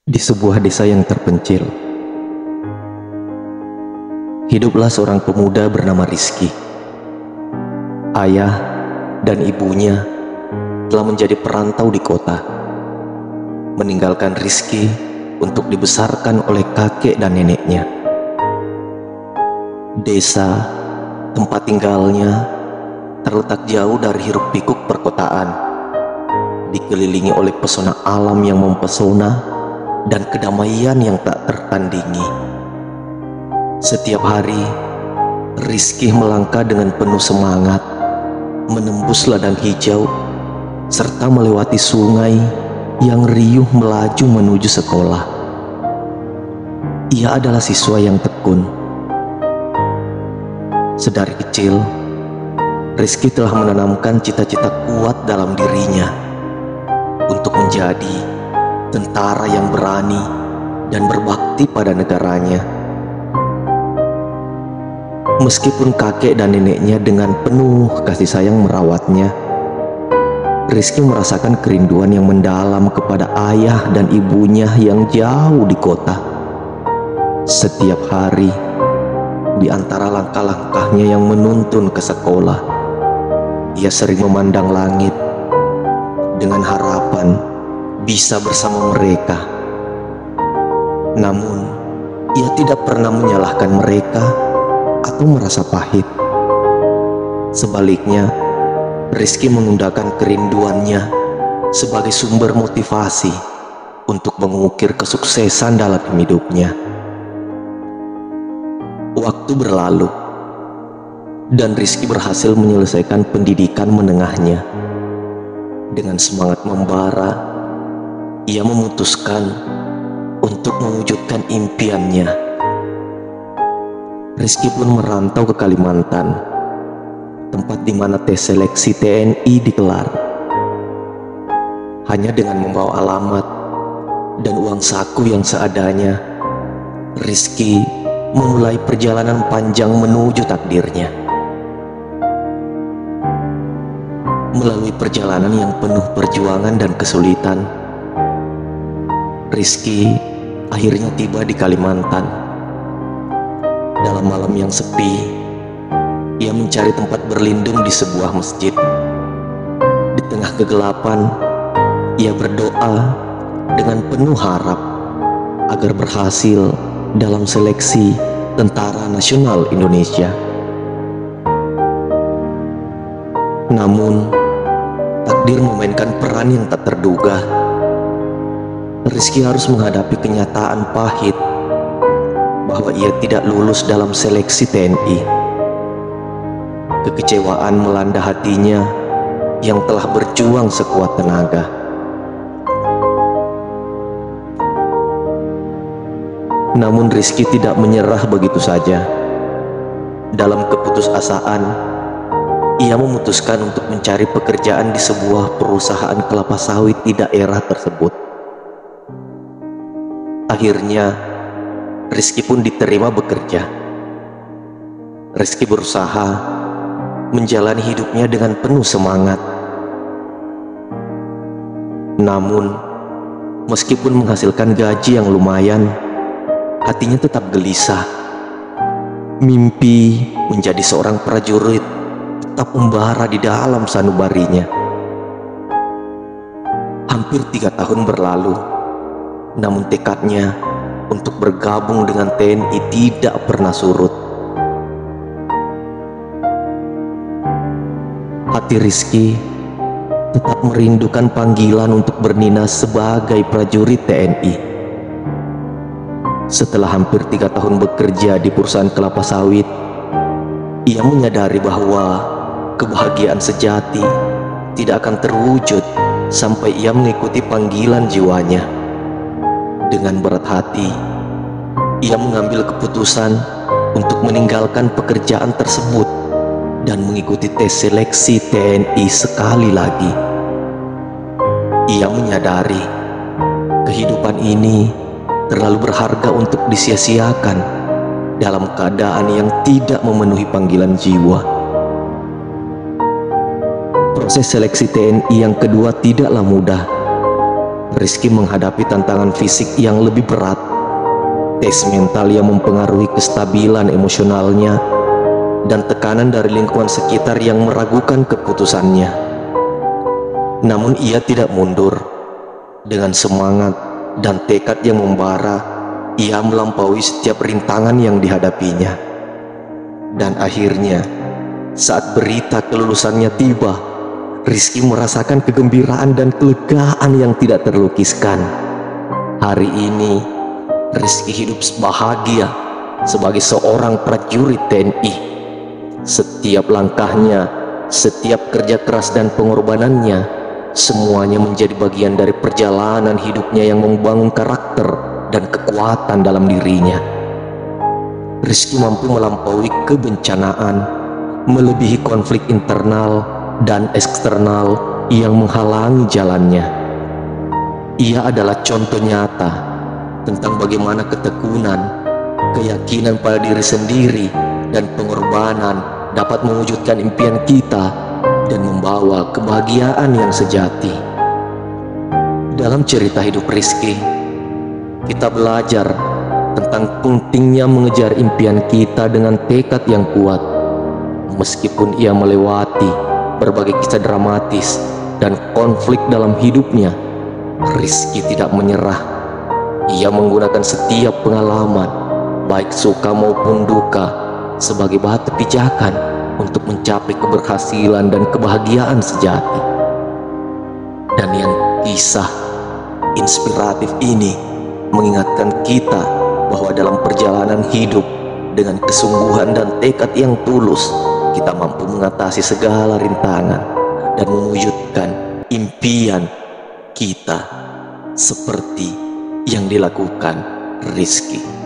Di sebuah desa yang terpencil, hiduplah seorang pemuda bernama Rizky. Ayah dan ibunya telah menjadi perantau di kota, meninggalkan Rizky untuk dibesarkan oleh kakek dan neneknya. Desa tempat tinggalnya terletak jauh dari hiruk-pikuk perkotaan, dikelilingi oleh pesona alam yang mempesona dan kedamaian yang tak tertandingi. Setiap hari, Rizky melangkah dengan penuh semangat, menembus ladang hijau, serta melewati sungai yang riuh melaju menuju sekolah. Ia adalah siswa yang tekun. Sedari kecil, Rizky telah menanamkan cita-cita kuat dalam dirinya untuk menjadi tentara yang berani dan berbakti pada negaranya. Meskipun kakek dan neneknya dengan penuh kasih sayang merawatnya, Rizky merasakan kerinduan yang mendalam kepada ayah dan ibunya yang jauh di kota. Setiap hari, di antara langkah-langkahnya yang menuntun ke sekolah, ia sering memandang langit dengan harapan bisa bersama mereka. Namun, ia tidak pernah menyalahkan mereka atau merasa pahit. Sebaliknya, Rizky menggunakan kerinduannya sebagai sumber motivasi untuk mengukir kesuksesan dalam hidupnya. Waktu berlalu, dan Rizky berhasil menyelesaikan pendidikan menengahnya. Dengan semangat membara, ia memutuskan untuk mewujudkan impiannya. Rizky pun merantau ke Kalimantan, tempat di mana tes seleksi TNI digelar. Hanya dengan membawa alamat dan uang saku yang seadanya, Rizky memulai perjalanan panjang menuju takdirnya. Melalui perjalanan yang penuh perjuangan dan kesulitan, Rizky akhirnya tiba di Kalimantan. Dalam malam yang sepi, ia mencari tempat berlindung di sebuah masjid. Di tengah kegelapan, ia berdoa dengan penuh harap agar berhasil dalam seleksi Tentara Nasional Indonesia. Namun, takdir memainkan peran yang tak terduga. Rizky harus menghadapi kenyataan pahit bahwa ia tidak lulus dalam seleksi TNI. Kekecewaan melanda hatinya yang telah berjuang sekuat tenaga. Namun Rizky tidak menyerah begitu saja. Dalam keputusasaan, ia memutuskan untuk mencari pekerjaan di sebuah perusahaan kelapa sawit di daerah tersebut. Akhirnya, Rizky pun diterima bekerja. Rizky berusaha menjalani hidupnya dengan penuh semangat. Namun, meskipun menghasilkan gaji yang lumayan, hatinya tetap gelisah. Mimpi menjadi seorang prajurit tetap membara di dalam sanubarinya. Hampir 3 tahun berlalu, namun tekadnya untuk bergabung dengan TNI tidak pernah surut. Hati Rizky tetap merindukan panggilan untuk berdinas sebagai prajurit TNI. Setelah hampir 3 tahun bekerja di perusahaan kelapa sawit, ia menyadari bahwa kebahagiaan sejati tidak akan terwujud sampai ia mengikuti panggilan jiwanya. Dengan berat hati, ia mengambil keputusan untuk meninggalkan pekerjaan tersebut dan mengikuti tes seleksi TNI sekali lagi. Ia menyadari kehidupan ini terlalu berharga untuk disia-siakan dalam keadaan yang tidak memenuhi panggilan jiwa. Proses seleksi TNI yang kedua tidaklah mudah. Rizky menghadapi tantangan fisik yang lebih berat, tes mental yang mempengaruhi kestabilan emosionalnya, dan tekanan dari lingkungan sekitar yang meragukan keputusannya. Namun ia tidak mundur. Dengan semangat dan tekad yang membara, ia melampaui setiap rintangan yang dihadapinya. Dan akhirnya, saat berita kelulusannya tiba, Rizky merasakan kegembiraan dan kelegaan yang tidak terlukiskan. Hari ini, Rizky hidup bahagia sebagai seorang prajurit TNI. Setiap langkahnya, setiap kerja keras dan pengorbanannya, semuanya menjadi bagian dari perjalanan hidupnya yang membangun karakter dan kekuatan dalam dirinya. Rizky mampu melampaui kebencanaan, melebihi konflik internal dan eksternal yang menghalangi jalannya. Ia adalah contoh nyata tentang bagaimana ketekunan, keyakinan pada diri sendiri, dan pengorbanan dapat mewujudkan impian kita dan membawa kebahagiaan yang sejati. Dalam cerita hidup Rizky, kita belajar tentang pentingnya mengejar impian kita dengan tekad yang kuat. Meskipun ia melewati berbagai kisah dramatis dan konflik dalam hidupnya, Rizky tidak menyerah. Ia menggunakan setiap pengalaman, baik suka maupun duka, sebagai batu pijakan untuk mencapai keberhasilan dan kebahagiaan sejati. Dan yang kisah inspiratif ini mengingatkan kita bahwa dalam perjalanan hidup, dengan kesungguhan dan tekad yang tulus, kita mampu mengatasi segala rintangan dan mewujudkan impian kita seperti yang dilakukan Rizky.